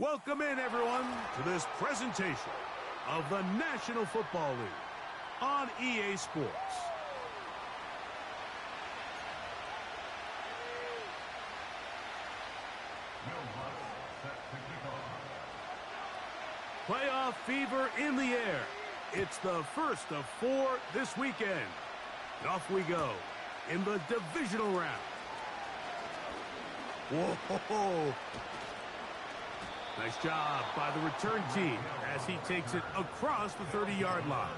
Welcome in, everyone, to this presentation of the National Football League on EA Sports. Playoff fever in the air. It's the first of 4 this weekend. And off we go in the divisional round. Whoa! Nice job by the return team as he takes it across the 30-yard line.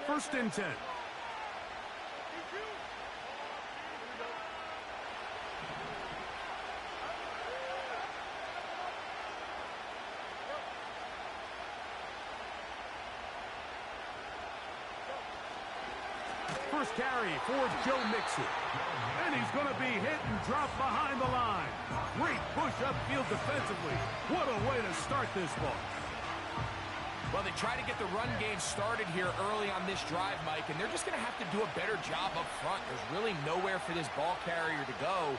First and 10. First carry for Joe Mixon. And he's going to be hit and dropped behind the line. Great push upfield defensively. What a way to start this ball. Well, they try to get the run game started here early on this drive, Mike, and they're just going to have to do a better job up front. There's really nowhere for this ball carrier to go.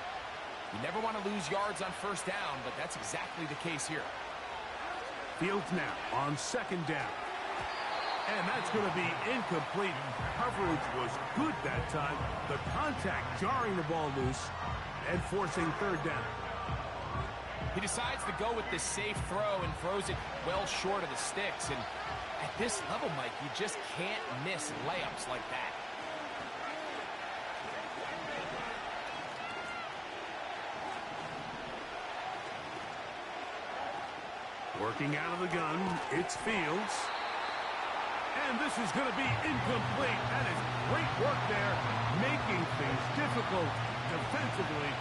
You never want to lose yards on first down, but that's exactly the case here. Fields now on second down. And that's going to be incomplete. Coverage was good that time. The contact jarring the ball loose and forcing third down. He decides to go with this safe throw and throws it well short of the sticks. And at this level, Mike, you just can't miss layups like that. Working out of the gun, it's Fields. And this is going to be incomplete. That is great work there, making things difficult defensively.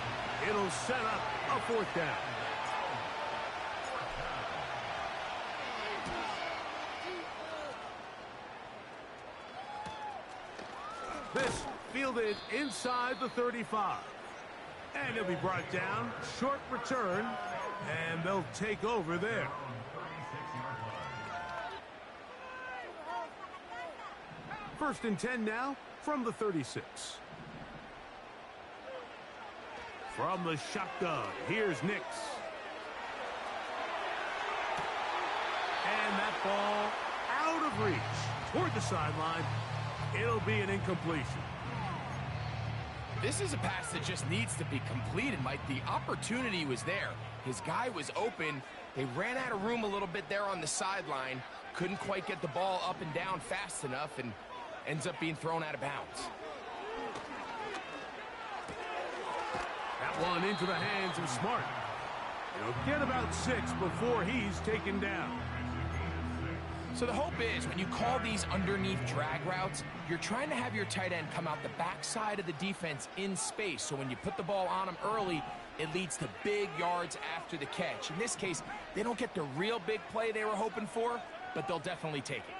It'll set up a fourth down. This fielded inside the 35. And it'll be brought down, short return, and they'll take over there. First and 10 now from the 36. From the shotgun, here's Nix. And that ball out of reach toward the sideline. It'll be an incompletion. This is a pass that just needs to be completed, Mike. The opportunity was there. His guy was open. They ran out of room a little bit there on the sideline. Couldn't quite get the ball up and down fast enough and ends up being thrown out of bounds. That one into the hands of Smart. He'll get about 6 before he's taken down. So the hope is when you call these underneath drag routes, you're trying to have your tight end come out the backside of the defense in space. So when you put the ball on him early, it leads to big yards after the catch. In this case, they don't get the real big play they were hoping for, but they'll definitely take it.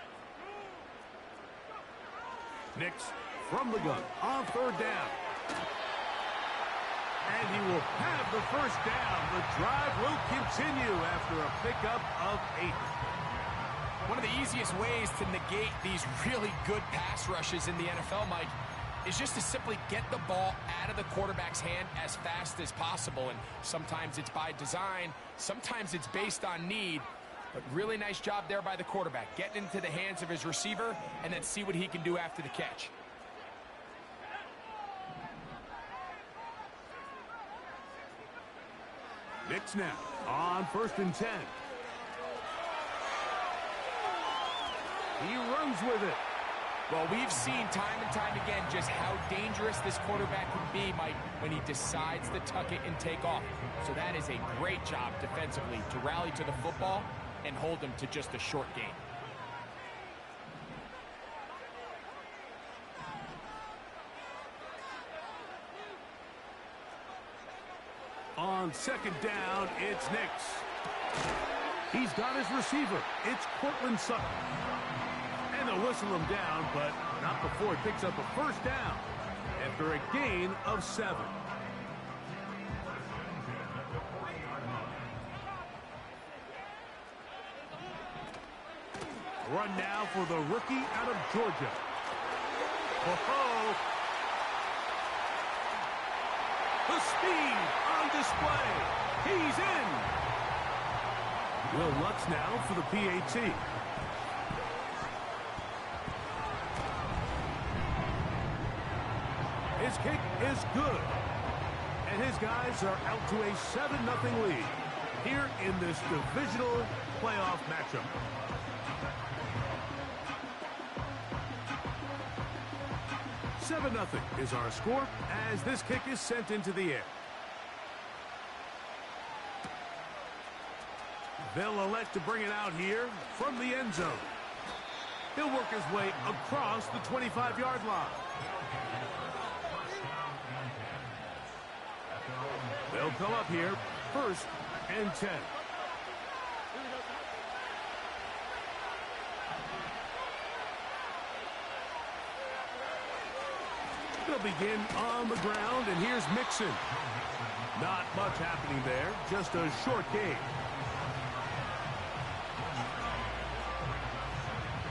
Nix from the gun on third down. And he will have the first down. The drive will continue after a pickup of 8. One of the easiest ways to negate these really good pass rushes in the NFL, Mike, is just to simply get the ball out of the quarterback's hand as fast as possible. And sometimes it's by design, sometimes it's based on need. But really nice job there by the quarterback, getting into the hands of his receiver and then see what he can do after the catch. Nix now on first and 10. He runs with it. Well, we've seen time and time again just how dangerous this quarterback can be, Mike, when he decides to tuck it and take off. So that is a great job defensively to rally to the football and hold him to just a short gain. On second down, it's Nix. He's got his receiver. It's Cortland Sutton. And they'll whistle him down, but not before he picks up a first down after a gain of 7. Run now for the rookie out of Georgia. Oh-ho! The speed on display. He's in. Will Lutz now for the PAT. His kick is good. And his guys are out to a 7-0 lead here in this divisional playoff matchup. "7-0 is our score as this kick is sent into the air. They'll elect to bring it out here from the end zone. He'll work his way across the 25-yard line. They'll come up here, 1st and 10. They'll begin on the ground, and here's Mixon. Not much happening there, just a short gain.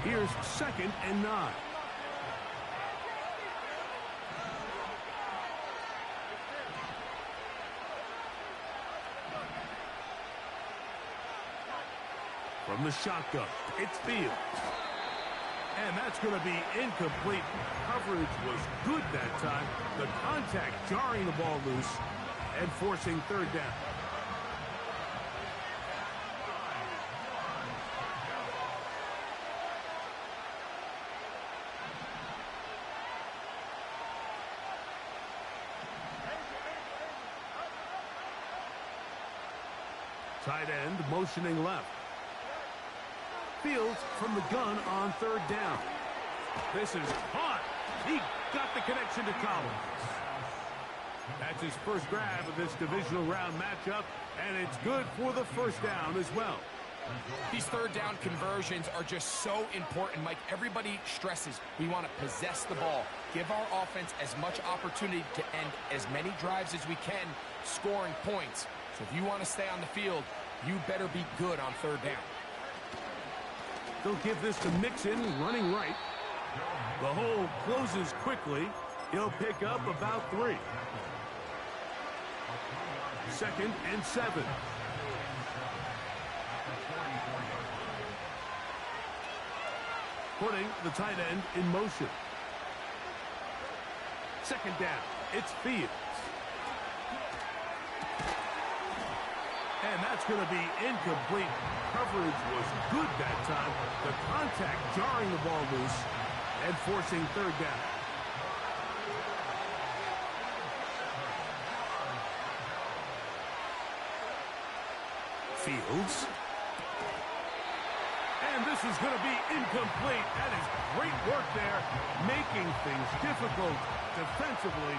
Here's 2nd and 9. From the shotgun, it's Fields. And that's going to be incomplete. Coverage was good that time. The contact jarring the ball loose and forcing 3rd down. Tight end motioning left. Fields from the gun on 3rd down. This is caught. He got the connection to Collins. That's his first grab of this divisional round matchup, and it's good for the 1st down as well. These 3rd down conversions are just so important, Mike. Everybody stresses we want to possess the ball, give our offense as much opportunity to end as many drives as we can, scoring points. So if you want to stay on the field, you better be good on 3rd down. They'll give this to Mixon, running right. The hole closes quickly. He'll pick up about 3. 2nd and 7. Putting the tight end in motion. 2nd down. It's Fields. And that's going to be incomplete. Coverage was good that time. The contact jarring the ball loose and forcing 3rd down. Fields. And this is going to be incomplete. That is great work there, making things difficult defensively.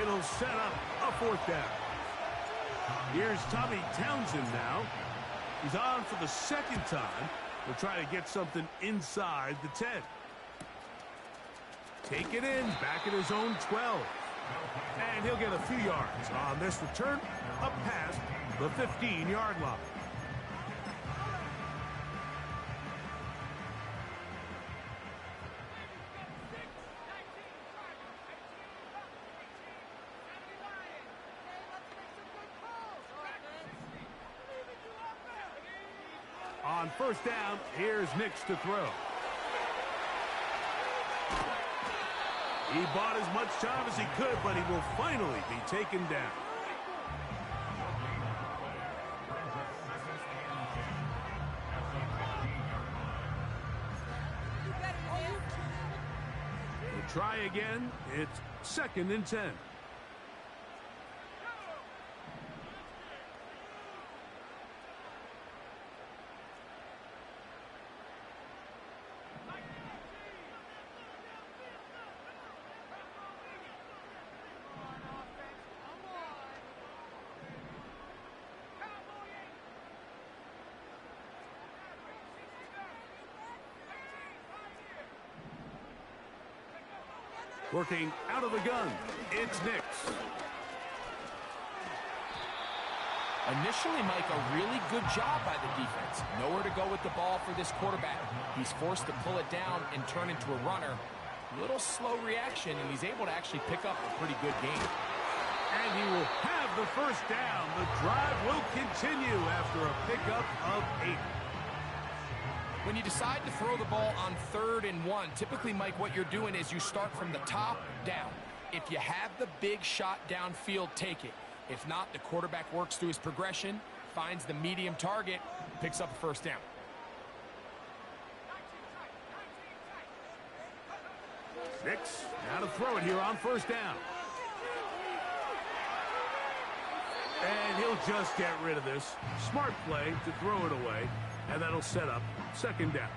It'll set up a 4th down. Here's Tommy Townsend now. He's on for the 2nd time. He'll try to get something inside the 10. Take it in, back at his own 12. And he'll get a few yards on this return, up past the 15-yard line. On 1st down, here's Nix to throw. He bought as much time as he could, but he will finally be taken down. We'll try again. It's 2nd and 10. Working out of the gun, it's Nix. Initially, Mike, a really good job by the defense. Nowhere to go with the ball for this quarterback. He's forced to pull it down and turn into a runner. Little slow reaction, and he's able to actually pick up a pretty good game. And he will have the first down. The drive will continue after a pickup of 8. When you decide to throw the ball on 3rd and 1, typically, Mike, what you're doing is you start from the top down. If you have the big shot downfield, take it. If not, the quarterback works through his progression, finds the medium target, picks up a first down. Nix, now to throw it here on 1st down. And he'll just get rid of this. Smart play to throw it away, and that'll set up 2nd down.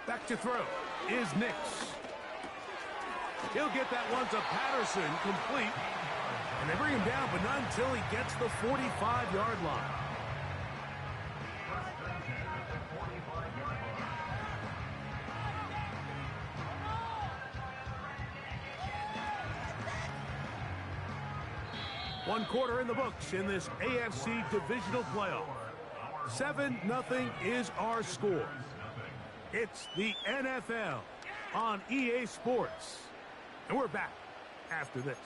Back to throw is Nix. He'll get that one to Patterson, complete. And they bring him down, but not until he gets the 45-yard line. One quarter in the books in this AFC divisional playoff. 7-0 is our score. It's the NFL on EA Sports. And we're back after this.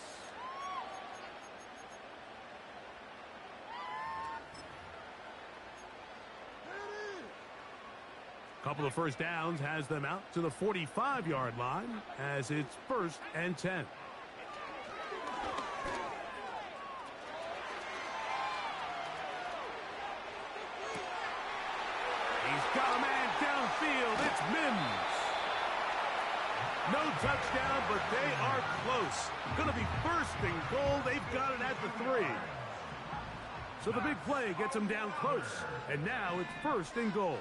Couple of first downs has them out to the 45-yard line as it's 1st and 10. He's got a man downfield. It's Mims. No touchdown, but they are close. Going to be 1st and goal. They've got it at the 3. So the big play gets them down close. And now it's 1st and goal.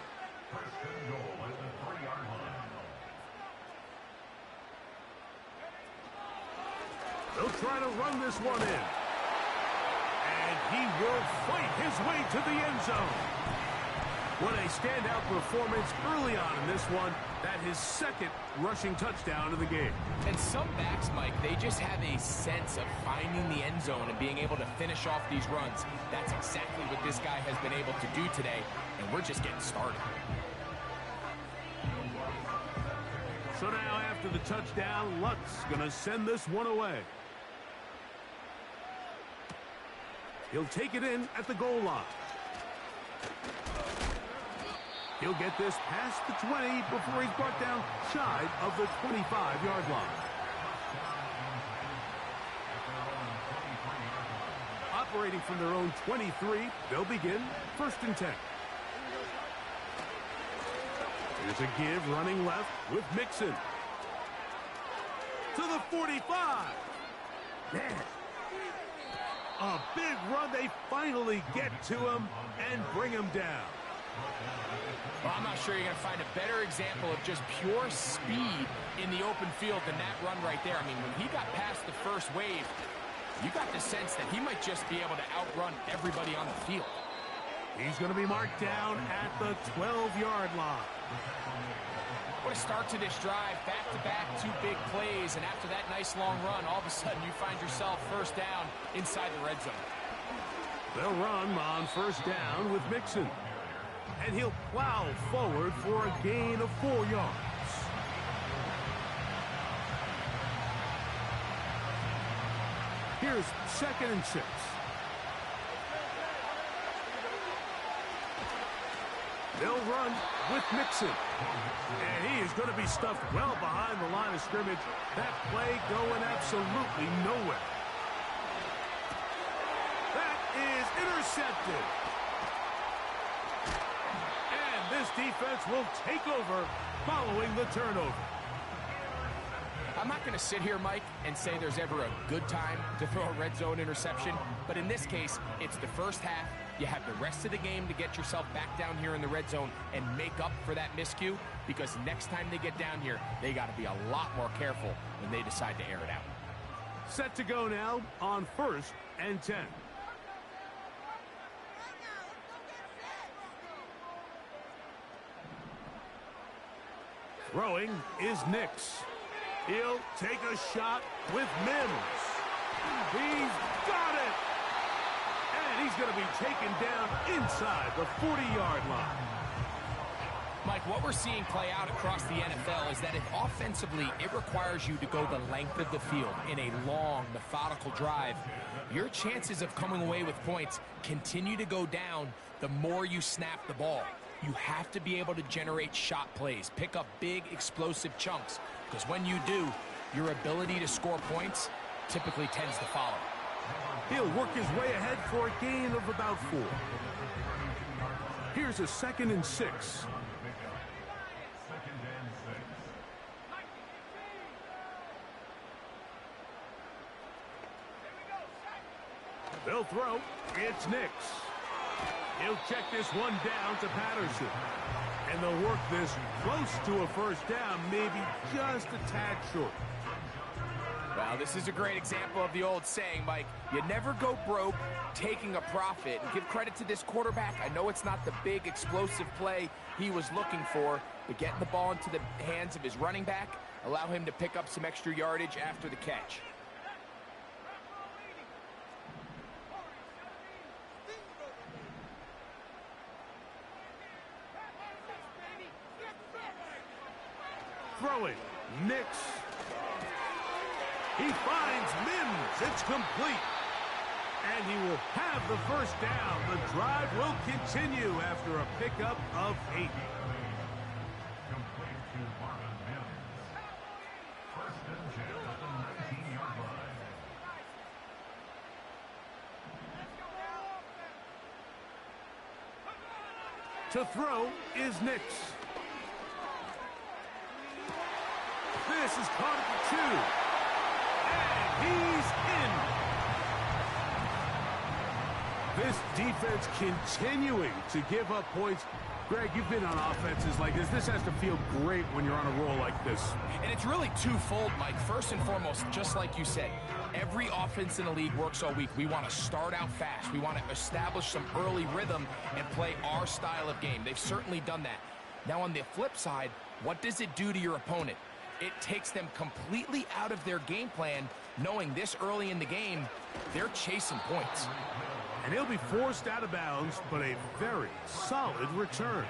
They'll try to run this one in. And he will fight his way to the end zone. What a standout performance early on in this one. That his 2nd rushing touchdown of the game. And some backs, Mike, they just have a sense of finding the end zone and being able to finish off these runs. That's exactly what this guy has been able to do today, and we're just getting started. So now after the touchdown, Lutz going to send this one away. He'll take it in at the goal line. He'll get this past the 20 before he's brought down shy of the 25-yard line. Operating from their own 23, they'll begin 1st and 10. Here's a give running left with Mixon. To the 45. Man. A big run. They finally get to him and bring him down. Well, I'm not sure you're going to find a better example of just pure speed in the open field than that run right there. I mean, when he got past the first wave, you got the sense that he might just be able to outrun everybody on the field. He's going to be marked down at the 12-yard line. What a start to this drive. Back-to-back, 2 big plays, and after that nice long run, all of a sudden you find yourself 1st down inside the red zone. They'll run on 1st down with Mixon. And he'll plow forward for a gain of 4 yards. Here's 2nd and 6. They'll run with Mixon. And he is going to be stuffed well behind the line of scrimmage. That play going absolutely nowhere. That is intercepted. And this defense will take over following the turnover. I'm not going to sit here, Mike, and say there's ever a good time to throw a red zone interception. But in this case, it's the first half. You have the rest of the game to get yourself back down here in the red zone and make up for that miscue, because next time they get down here, they got to be a lot more careful when they decide to air it out. Set to go now on 1st and 10. Throwing is Nix. He'll take a shot with Mims. He's got it! And he's going to be taken down inside the 40-yard line. Mike, what we're seeing play out across the NFL is that if offensively it requires you to go the length of the field in a long, methodical drive, your chances of coming away with points continue to go down the more you snap the ball. You have to be able to generate shot plays, pick up big, explosive chunks, because when you do, your ability to score points typically tends to follow. He'll work his way ahead for a gain of about 4. Here's a 2nd and 6. They'll throw. It's Nix. He'll check this one down to Patterson. And they'll work this close to a first down, maybe just a tad short. Well, this is a great example of the old saying, Mike. You never go broke taking a profit. And give credit to this quarterback. I know it's not the big, explosive play he was looking for, but getting the ball into the hands of his running back, allow him to pick up some extra yardage after the catch. Throwing. Nix. He finds Mims. It's complete. And he will have the first down. The drive will continue after a pickup of 8. To throw is Nix. This is caught at the 2. And he's in. This defense continuing to give up points. Greg, you've been on offenses like this. This has to feel great when you're on a roll like this. And it's really twofold, Mike. First and foremost, just like you said, every offense in the league works all week. We want to start out fast. We want to establish some early rhythm and play our style of game. They've certainly done that. Now, on the flip side, what does it do to your opponent? It takes them completely out of their game plan, knowing this early in the game, they're chasing points. And he'll be forced out of bounds, but a very solid return.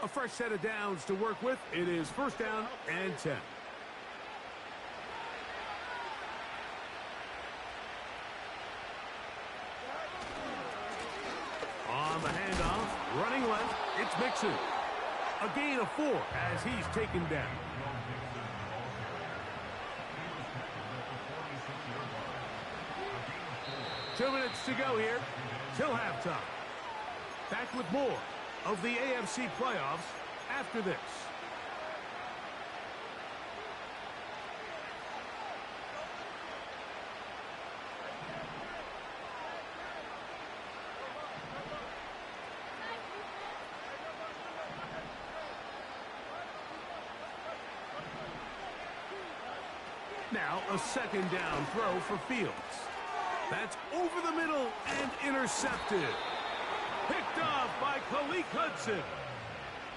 A fresh set of downs to work with. It is first down and 10. On the handoff, running left, it's Mixon. A gain of 4 as he's taken down. Two minutes to go here till halftime. Back with more of the AFC playoffs after this. Now a second down throw for Fields. That's over the middle and intercepted. Picked off by Khaleke Hudson.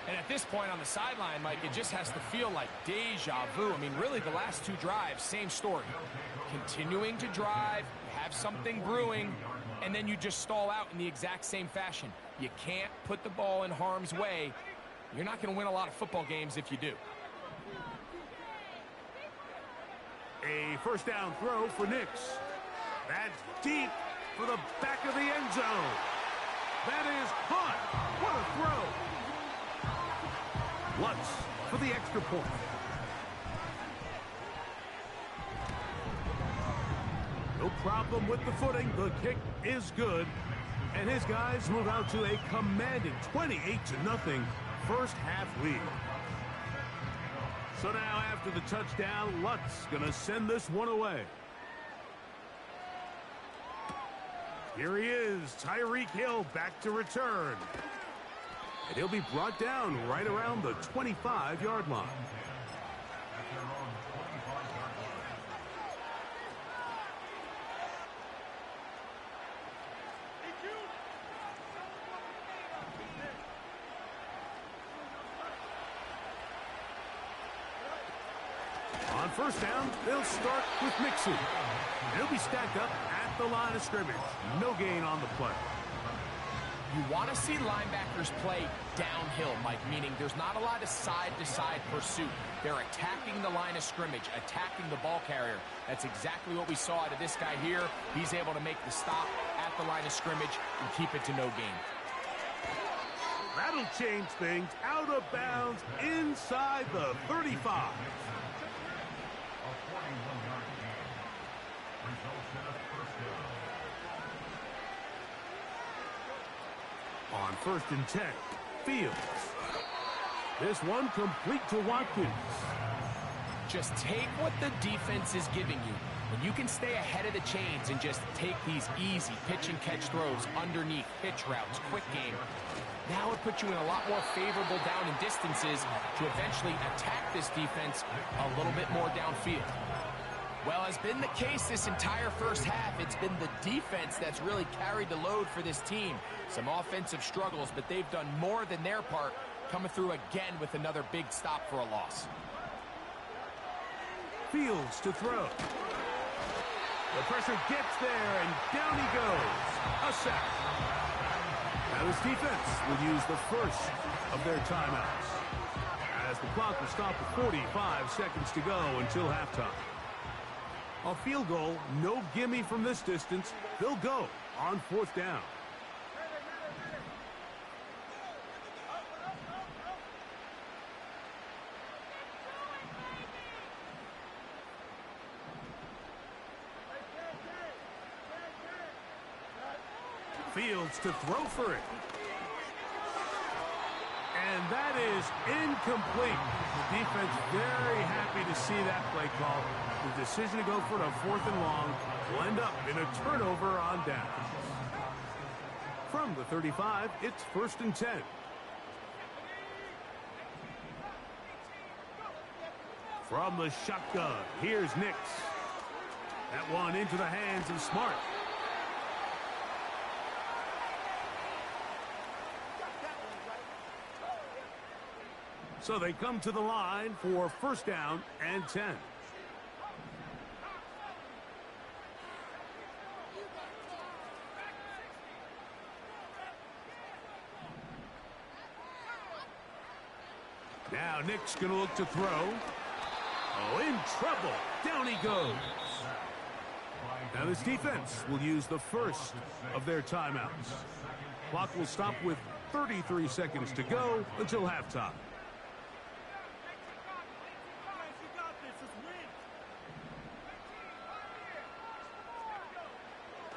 And at this point on the sideline, Mike, it just has to feel like deja vu. I mean, really, the last 2 drives, same story. Continuing to drive, have something brewing, and then you just stall out in the exact same fashion. You can't put the ball in harm's way. You're not going to win a lot of football games if you do. A first down throw for Nix. That's deep for the back of the end zone. That is caught. What a throw. Lutz for the extra point. No problem with the footing. The kick is good. And his guys move out to a commanding 28-0 first half lead. So now after the touchdown, Lutz going to send this one away. Here he is, Tyreek Hill back to return. And he'll be brought down right around the 25-yard line. first down, they'll start with Mixon. He'll be stacked up at the line of scrimmage. No gain on the play. You want to see linebackers play downhill, Mike, meaning there's not a lot of side-to-side pursuit. They're attacking the line of scrimmage, attacking the ball carrier. That's exactly what we saw out of this guy here. He's able to make the stop at the line of scrimmage and keep it to no gain. That'll change things. Out of bounds inside the 35. On 1st and 10, Fields. This one complete to Watkins. Just take what the defense is giving you. When you can stay ahead of the chains and just take these easy pitch and catch throws underneath, pitch routes, quick game, now it puts you in a lot more favorable down and distances to eventually attack this defense a little bit more downfield. Well, has been the case this entire first half. It's been the defense that's really carried the load for this team. Some offensive struggles, but they've done more than their part, coming through again with another big stop for a loss. Fields to throw. The pressure gets there, and down he goes. A sack. Now this defense will use the first of their timeouts, as the clock will stop with 45 seconds to go until halftime. A field goal, no gimme from this distance. They'll go on 4th down. Fields to throw for it. And that is incomplete. The defense very happy to see that play call. The decision to go for it on 4th and long will end up in a turnover on downs. From the 35, it's 1st and 10. From the shotgun, here's Nix. That one into the hands of Smart. So they come to the line for 1st down and 10. Now Nick's going to look to throw. Oh, in trouble. Down he goes. Now this defense will use the first of their timeouts. Clock will stop with 33 seconds to go until halftime.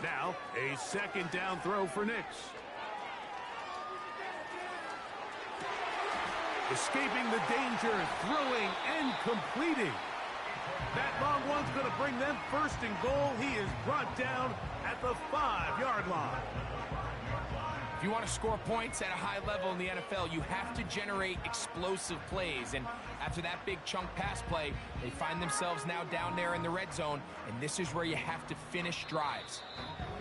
Now, a 2nd down throw for Nix. Escaping the danger, throwing and completing. That long one's going to bring them 1st and goal. He is brought down at the 5-yard line. If you want to score points at a high level in the NFL, you have to generate explosive plays. And after that big chunk pass play, they find themselves now down there in the red zone, and this is where you have to finish drives.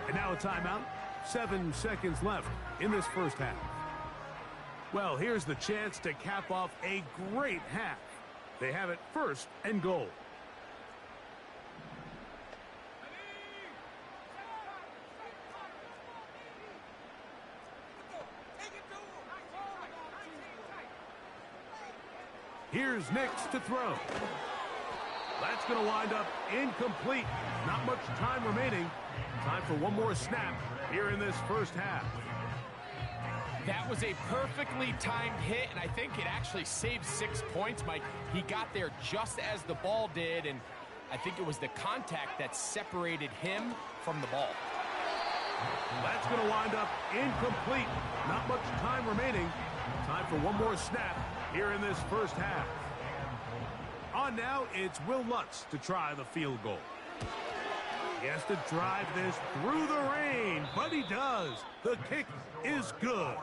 And now a timeout. 7 seconds left in this first half. Well, here's the chance to cap off a great half. They have it 1st and goal. Here's Nix to throw. That's going to wind up incomplete. Not much time remaining. Time for one more snap here in this first half. That was a perfectly timed hit, and I think it actually saved 6 points, Mike. He got there just as the ball did, and I think it was the contact that separated him from the ball. That's going to wind up incomplete. Not much time remaining. Time for one more snap here in this first half. On now, it's Will Lutz to try the field goal. He has to drive this through the rain, but he does. The kick is good.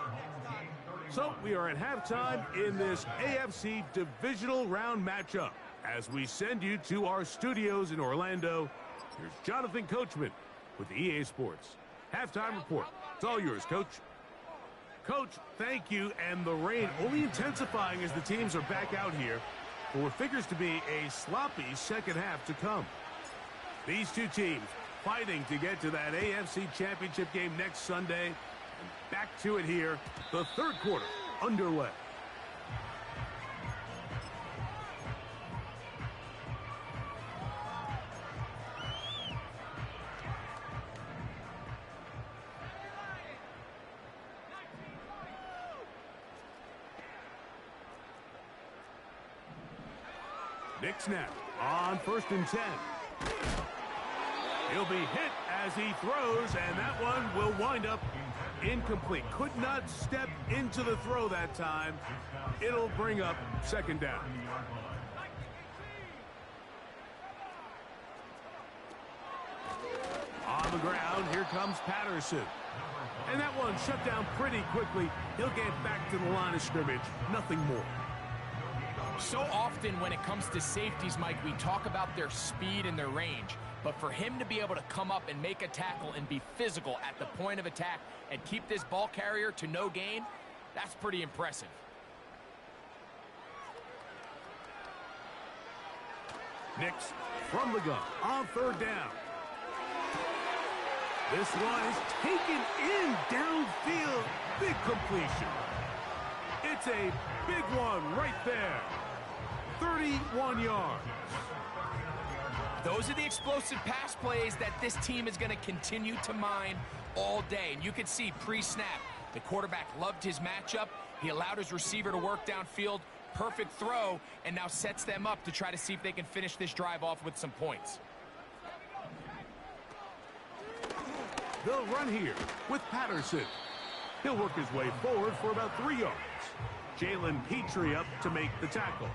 So we are at halftime in this AFC divisional round matchup. As we send you to our studios in Orlando, here's Jonathan Coachman with the EA Sports Halftime Report. It's all yours, Coach. Coach, thank you. And the rain only intensifying as the teams are back out here. for what figures to be a sloppy second half to come. These two teams fighting to get to that AFC Championship game next Sunday. And back to it here, the third quarter underway. Nick snap on 1st and 10. He'll be hit as he throws, and that one will wind up incomplete. Could not step into the throw that time. It'll bring up second down. On the ground, here comes Patterson. And that one shut down pretty quickly. He'll get back to the line of scrimmage. Nothing more. So often when it comes to safeties, Mike, we talk about their speed and their range. But for him to be able to come up and make a tackle and be physical at the point of attack and keep this ball carrier to no gain, that's pretty impressive. Nix from the gun on 3rd down. This one is taken in downfield. Big completion. It's a big one right there. 31 yards. Those are the explosive pass plays that this team is going to continue to mine all day. And you can see pre-snap, the quarterback loved his matchup. He allowed his receiver to work downfield. Perfect throw, and now sets them up to try to see if they can finish this drive off with some points. They'll run here with Patterson. He'll work his way forward for about 3 yards. Jalen Petrie up to make the tackle.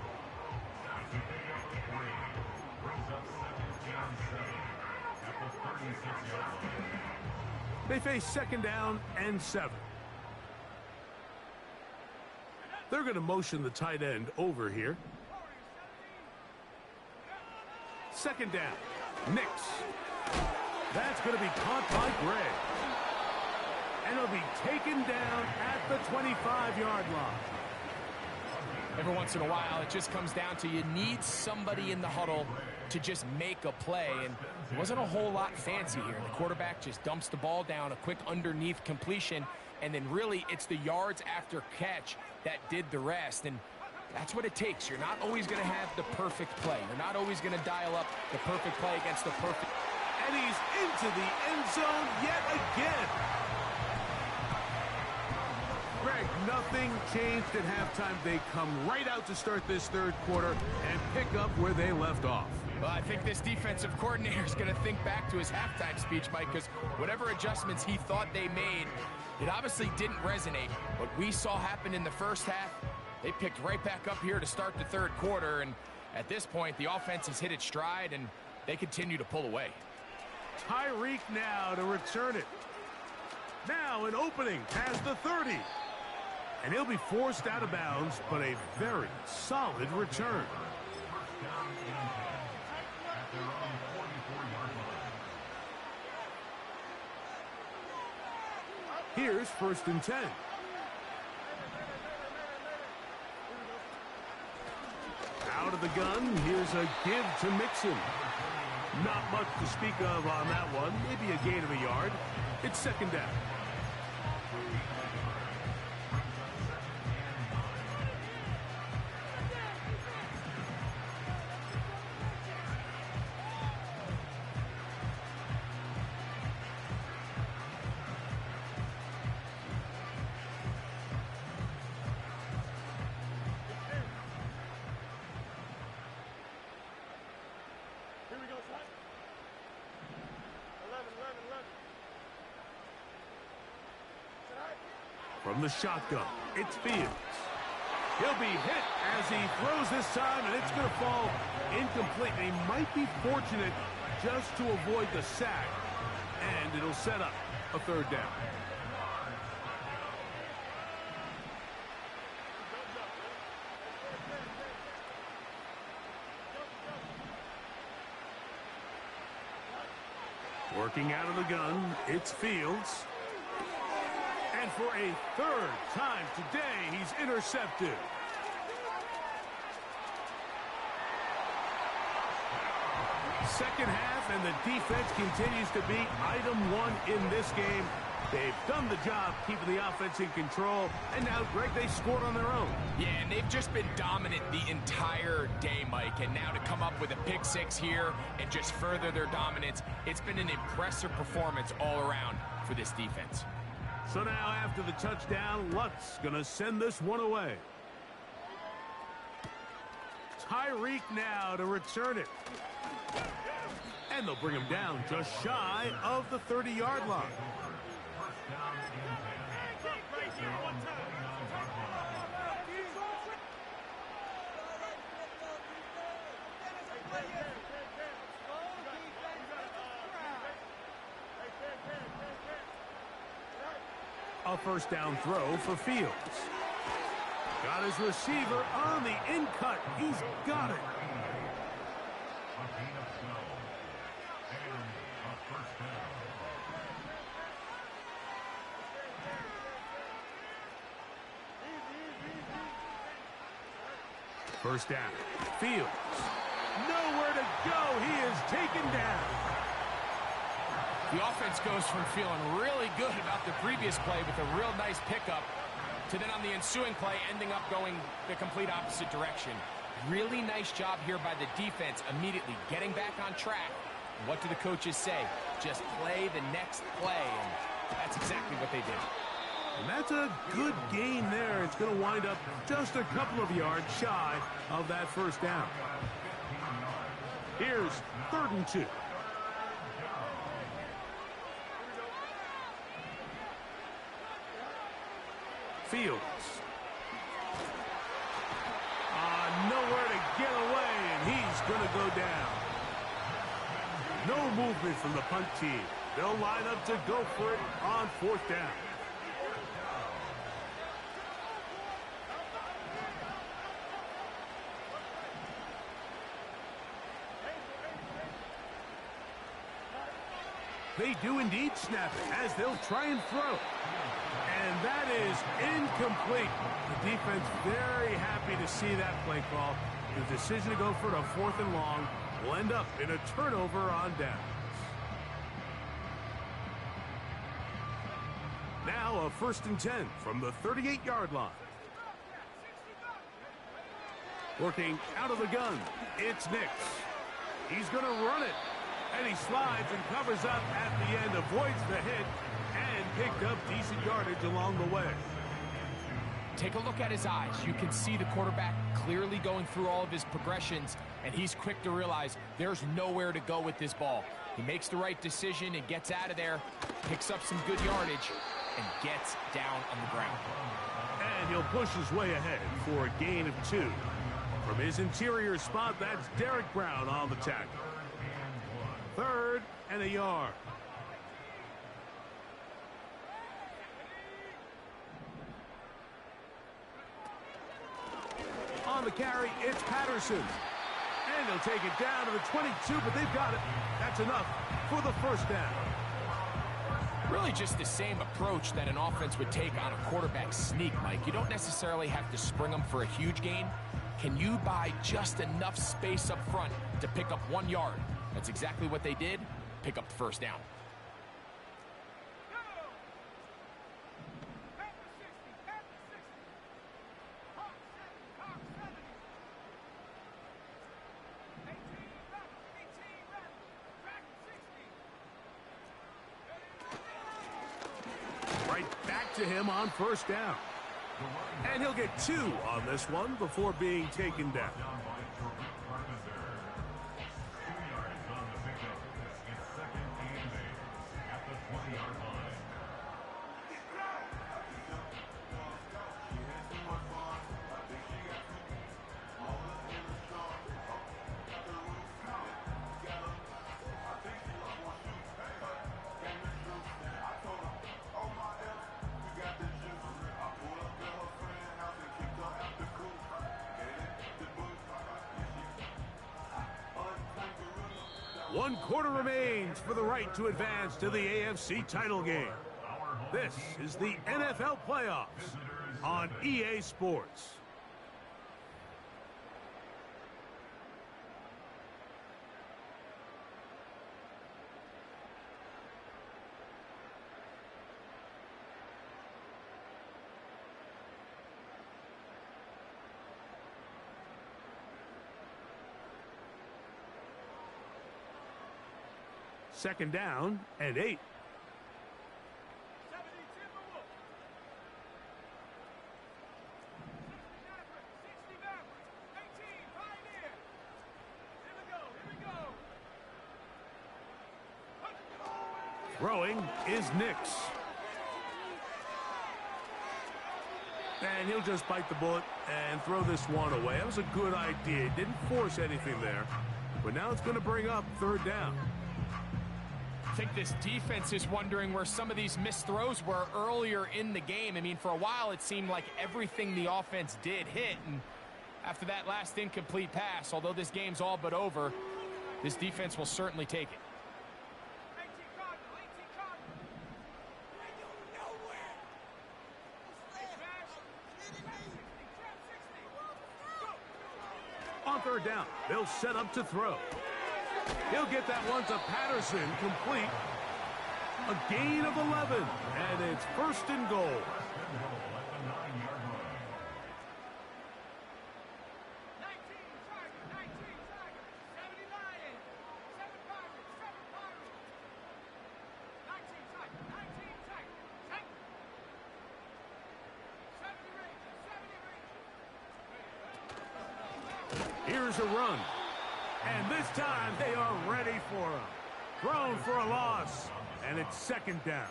They face 2nd down and 7. They're going to motion the tight end over here. 2nd down. Nix. That's going to be caught by Gray. And it'll be taken down at the 25-yard line. Every once in a while, it just comes down to you need somebody in the huddle to just make a play. And it wasn't a whole lot fancy here. The quarterback just dumps the ball down, a quick underneath completion, and then really it's the yards after catch that did the rest. And that's what it takes. You're not always going to have the perfect play. You're not always going to dial up the perfect play against the perfect. And he's into the end zone yet again. Greg, nothing changed at halftime. They come right out to start this third quarter and pick up where they left off. Well, I think this defensive coordinator is going to think back to his halftime speech, Mike, because whatever adjustments he thought they made, it obviously didn't resonate. What we saw happen in the first half, they picked right back up here to start the third quarter, and at this point, the offense has hit its stride, and they continue to pull away. Tyreek now to return it. Now an opening past the 30. And he'll be forced out of bounds, but a very solid return. Here's 1st and 10. Out of the gun, here's a give to Mixon. Not much to speak of on that one. Maybe a gain of a yard. It's 2nd down. From the shotgun, it's Fields. He'll be hit as he throws this time, and it's going to fall incomplete. He might be fortunate just to avoid the sack, and it'll set up a 3rd down. Working out of the gun, it's Fields. And for a 3rd time today, he's intercepted. second half, and the defense continues to be item one in this game. They've done the job keeping the offense in control, and now, Greg, they scored on their own. Yeah, and they've just been dominant the entire day, Mike, and now to come up with a pick six here and just further their dominance, it's been an impressive performance all around for this defense. So now, after the touchdown, Lutz going to send this one away. Tyreek now to return it. And they'll bring him down just shy of the 30-yard line. A first down throw for Fields. Got his receiver on the in-cut. He's got it. First down. Fields. Nowhere to go. He is taken down. The offense goes from feeling really good about the previous play with a real nice pickup to then on the ensuing play ending up going the complete opposite direction. Really nice job here by the defense immediately getting back on track. What do the coaches say? Just play the next play, and that's exactly what they did. And that's a good gain there. It's going to wind up just a couple of yards shy of that first down. Here's 3rd and 2. Fields. Nowhere to get away, and he's going to go down. No movement from the punt team. They'll line up to go for it on 4th down. They do indeed snap it as they'll try and throw. And that is incomplete. The defense very happy to see that play call. The decision to go for it on 4th and long will end up in a turnover on downs. Now a 1st and 10 from the 38-yard line. Working out of the gun, it's Nix. He's going to run it. And he slides and covers up at the end, avoids the hit, and picked up decent yardage along the way. Take a look at his eyes. You can see the quarterback clearly going through all of his progressions, and he's quick to realize there's nowhere to go with this ball. He makes the right decision and gets out of there, picks up some good yardage, and gets down on the ground. And he'll push his way ahead for a gain of 2. From his interior spot, that's Derek Brown on the tackle. 3rd and a yard. On the carry, it's Patterson. And he'll take it down to the 22, but they've got it. That's enough for the first down. Really just the same approach that an offense would take on a quarterback sneak, Mike. You don't necessarily have to spring them for a huge gain. Can you buy just enough space up front to pick up 1 yard? That's exactly what they did. Pick up the first down. Right back to him on first down. And he'll get 2 on this one before being taken down. One quarter remains for the right to advance to the AFC title game. This is the NFL playoffs on EA Sports. Second down and 8. Throwing is Nix. And he'll just bite the bullet and throw this one away. That was a good idea. Didn't force anything there. But now it's going to bring up third down. I think this defense is wondering where some of these missed throws were earlier in the game. I mean, for a while it seemed like everything the offense did hit. And after that last incomplete pass, although this game's all but over, this defense will certainly take it. On third down, they'll set up to throw. He'll get that one to Patterson, complete. A gain of 11, and it's first and goal. Here's a run. And this time they are ready for him. Thrown for a loss. And it's second down.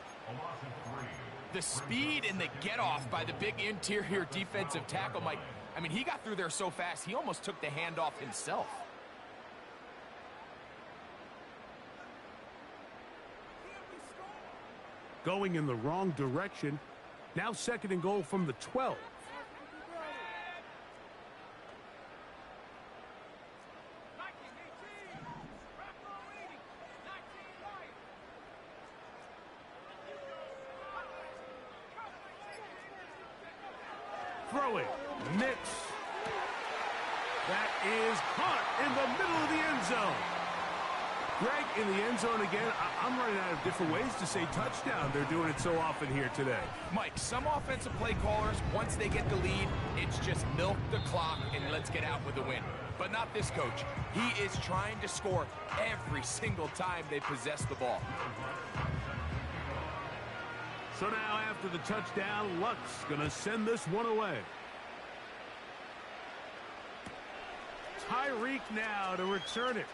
The speed and the get-off by the big interior defensive tackle, Mike. I mean, he got through there so fast, he almost took the handoff himself. Going in the wrong direction. Now second and goal from the 12. Throwing, Nix. That is caught in the middle of the end zone. Greg, in the end zone again. I'm running out of different ways to say touchdown. They're doing it so often here today. Mike, some offensive play callers, once they get the lead, it's just milk the clock and let's get out with a win. But not this coach. He is trying to score every single time they possess the ball. So now after the touchdown, Luck's going to send this one away. Tyreek now to return it.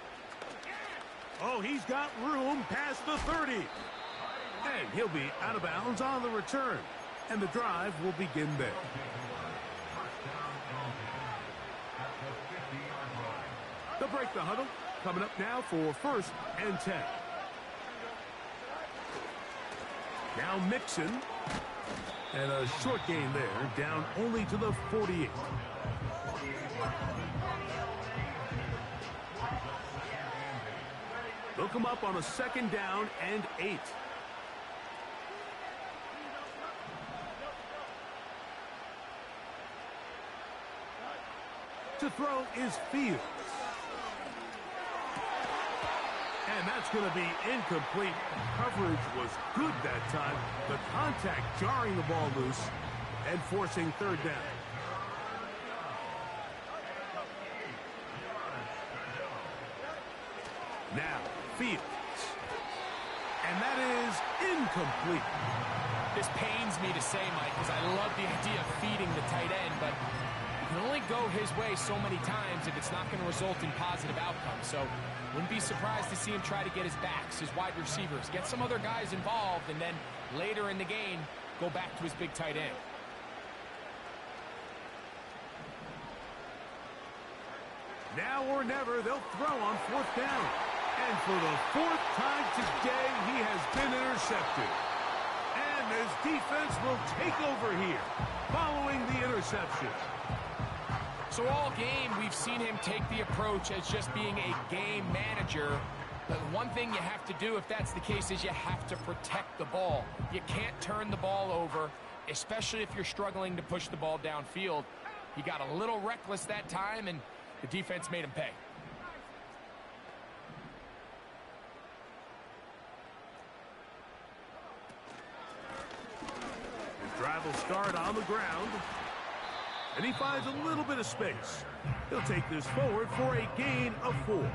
Oh, he's got room past the 30. And he'll be out of bounds on the return. And the drive will begin there. They'll break the huddle. Coming up now for first and 10. Now Mixon. And a short gain there, down only to the 48. They'll come up on a second down and 8. To throw is Fields. And that's going to be incomplete. Coverage was good that time. The contact jarring the ball loose and forcing third down. Now, Fields. And that is incomplete. This pains me to say, Mike, because I love the idea of feeding the tight end, but you can only go his way so many times if it's not going to result in positive outcomes. So wouldn't be surprised to see him try to get his backs, his wide receivers, get some other guys involved, and then later in the game, go back to his big tight end. Now or never, they'll throw on fourth down. And for the fourth time today, he has been intercepted. And his defense will take over here following the interception. So all game, we've seen him take the approach as just being a game manager. But one thing you have to do if that's the case is you have to protect the ball. You can't turn the ball over, especially if you're struggling to push the ball downfield. He got a little reckless that time, and the defense made him pay. His drive will start on the ground. And he finds a little bit of space. He'll take this forward for a gain of 4.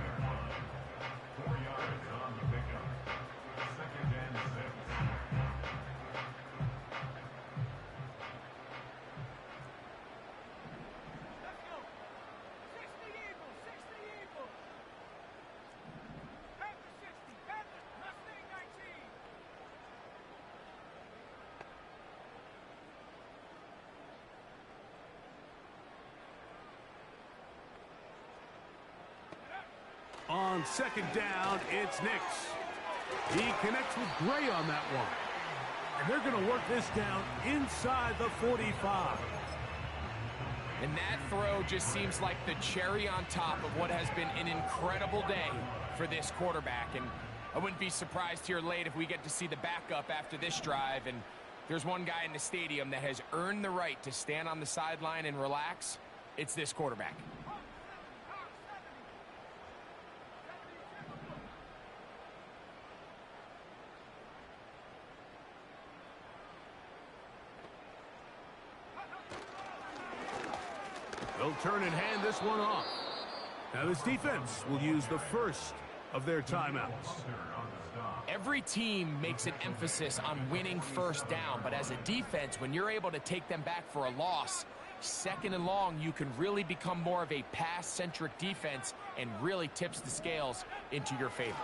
On second down, it's Nix. He connects with Gray on that one. And they're going to work this down inside the 45. And that throw just seems like the cherry on top of what has been an incredible day for this quarterback. And I wouldn't be surprised here late if we get to see the backup after this drive. And there's one guy in the stadium that has earned the right to stand on the sideline and relax. It's this quarterback. They'll turn and hand this one off. Now this defense will use the first of their timeouts. Every team makes an emphasis on winning first down, but as a defense, when you're able to take them back for a loss, second and long, you can really become more of a pass-centric defense and really tips the scales into your favor.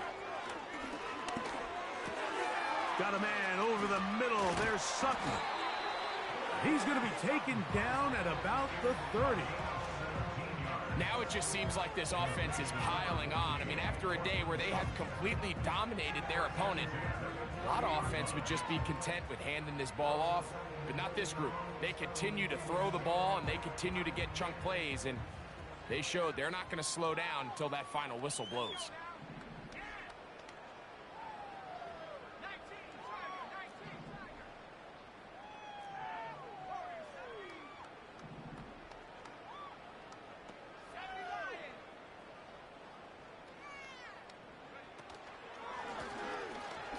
Got a man over the middle. There's Sutton. He's going to be taken down at about the 30. Now it just seems like this offense is piling on. I mean, after a day where they have completely dominated their opponent, a lot of offense would just be content with handing this ball off, but not this group. They continue to throw the ball, and they continue to get chunk plays, and they showed they're not going to slow down until that final whistle blows.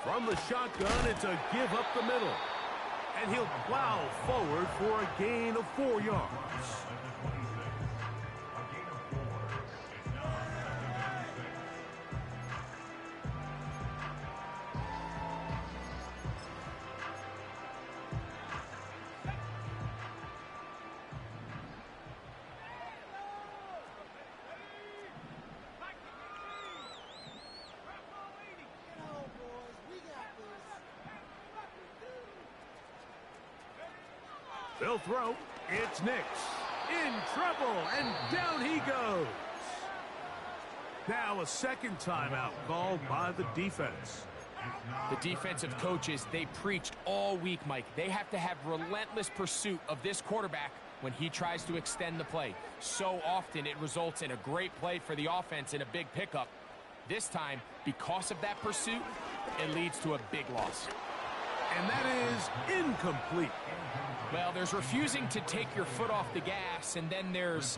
From the shotgun, it's a give up the middle. And he'll plow forward for a gain of 4 yards. They'll throw. It's Nix. In trouble, and down he goes. Now a second timeout called by the defense. The defensive coaches, they preached all week, Mike. They have to have relentless pursuit of this quarterback when he tries to extend the play. So often it results in a great play for the offense and a big pickup. This time, because of that pursuit, it leads to a big loss. And that is incomplete. Well, there's refusing to take your foot off the gas, and then there's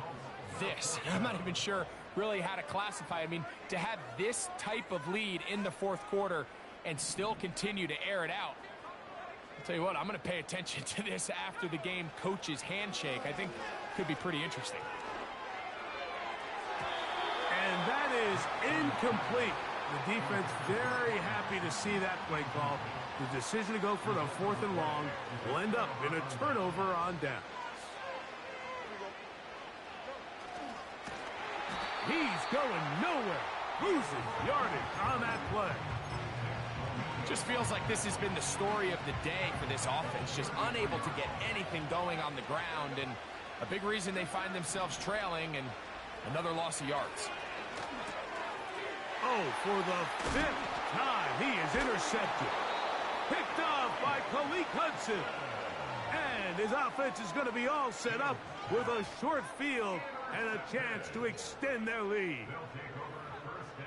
this. I'm not even sure really how to classify. I mean, to have this type of lead in the fourth quarter and still continue to air it out. I'll tell you what, I'm going to pay attention to this after the game coach's handshake. I think it could be pretty interesting. And that is incomplete. The defense very happy to see that play call. The decision to go for the fourth and long will end up in a turnover on downs. He's going nowhere. Loses yardage on that play. Just feels like this has been the story of the day for this offense. Just unable to get anything going on the ground. And a big reason they find themselves trailing and another loss of yards. Oh, for the fifth time, he is intercepted. Picked off by Khaleke Hudson. And his offense is going to be all set up with a short field and a chance to extend their lead.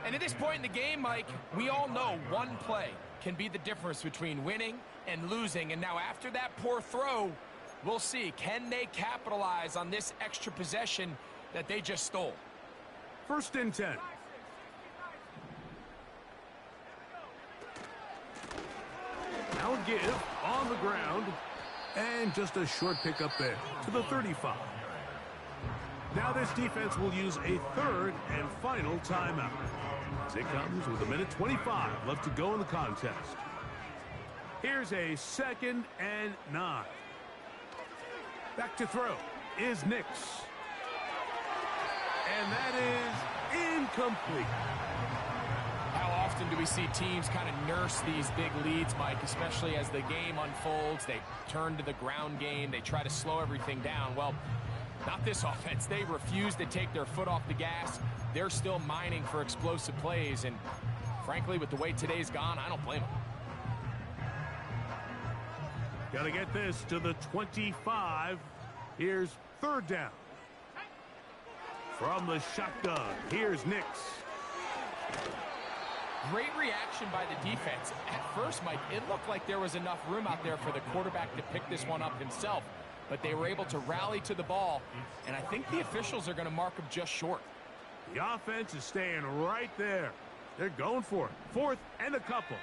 And at this point in the game, Mike, we all know one play can be the difference between winning and losing. And now after that poor throw, we'll see. Can they capitalize on this extra possession that they just stole? 1st and 10. Now a give on the ground, and just a short pickup there to the 35. Now this defense will use a third and final timeout. As it comes with 1:25 left to go in the contest. Here's a 2nd and 9. Back to throw is Nix. And that is incomplete. How often do we see teams kind of nurse these big leads, Mike, especially as the game unfolds? They turn to the ground game. They try to slow everything down. Well, Not this offense. They refuse to take their foot off the gas. They're still mining for explosive plays, and frankly, with the way today's gone, I don't blame them. Got to get this to the 25. Here's third down. From the shotgun, here's Nix. Great reaction by the defense. At first, Mike, it looked like there was enough room out there for the quarterback to pick this one up himself, but they were able to rally to the ball, and I think the officials are going to mark him just short. The offense is staying right there. They're going for it. Fourth and a couple.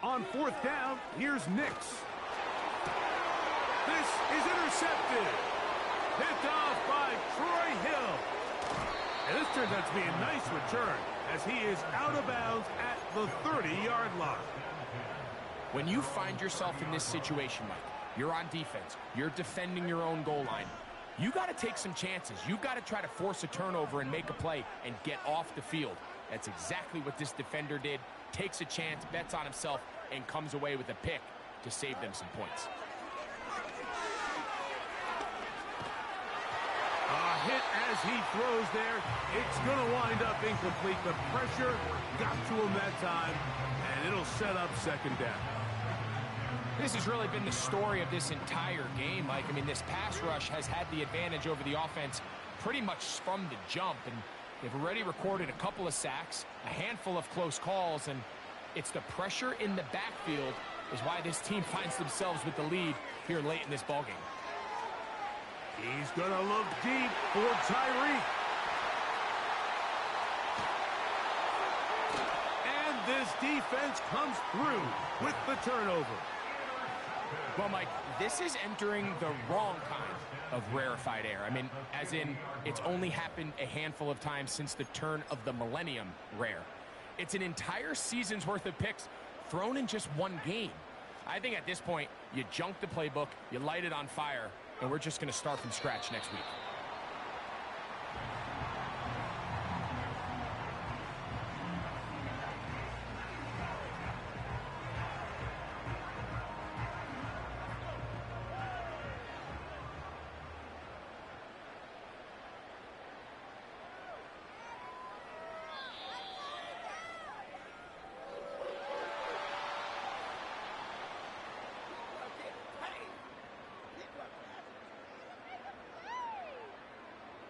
On fourth down, here's Nix. This is intercepted. Picked off by Troy Hill. And this turns out to be a nice return as he is out of bounds at the 30-yard line. When you find yourself in this situation, Mike, you're on defense, you're defending your own goal line, you got to take some chances. You've got to try to force a turnover and make a play and get off the field. That's exactly what this defender did. Takes a chance, bets on himself, and comes away with a pick to save them some points. A hit as he throws there. It's going to wind up incomplete. The pressure got to him that time, and it'll set up second down. This has really been the story of this entire game, Mike. I mean, this pass rush has had the advantage over the offense pretty much from the jump, and they've already recorded a couple of sacks, a handful of close calls, and it's the pressure in the backfield is why this team finds themselves with the lead here late in this ballgame. He's going to look deep for Tyreek. And this defense comes through with the turnover. Well, Mike, this is entering the wrong kind of rarefied air. I mean, as in, it's only happened a handful of times since the turn of the millennium rare. It's an entire season's worth of picks thrown in just one game. I think at this point, you junk the playbook, you light it on fire, and we're just going to start from scratch next week.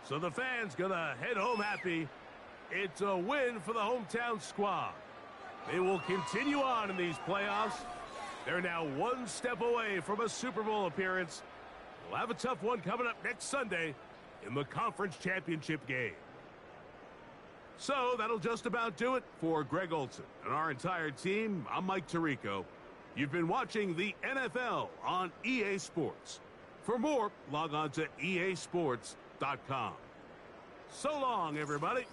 So the fans gonna head home happy. It's a win for the hometown squad. They will continue on in these playoffs. They're now one step away from a Super Bowl appearance. We'll have a tough one coming up next Sunday in the conference championship game. So that'll just about do it for Greg Olsen and our entire team. I'm Mike Tirico. You've been watching the NFL on EA Sports. For more, log on to easports.com. So long, everybody.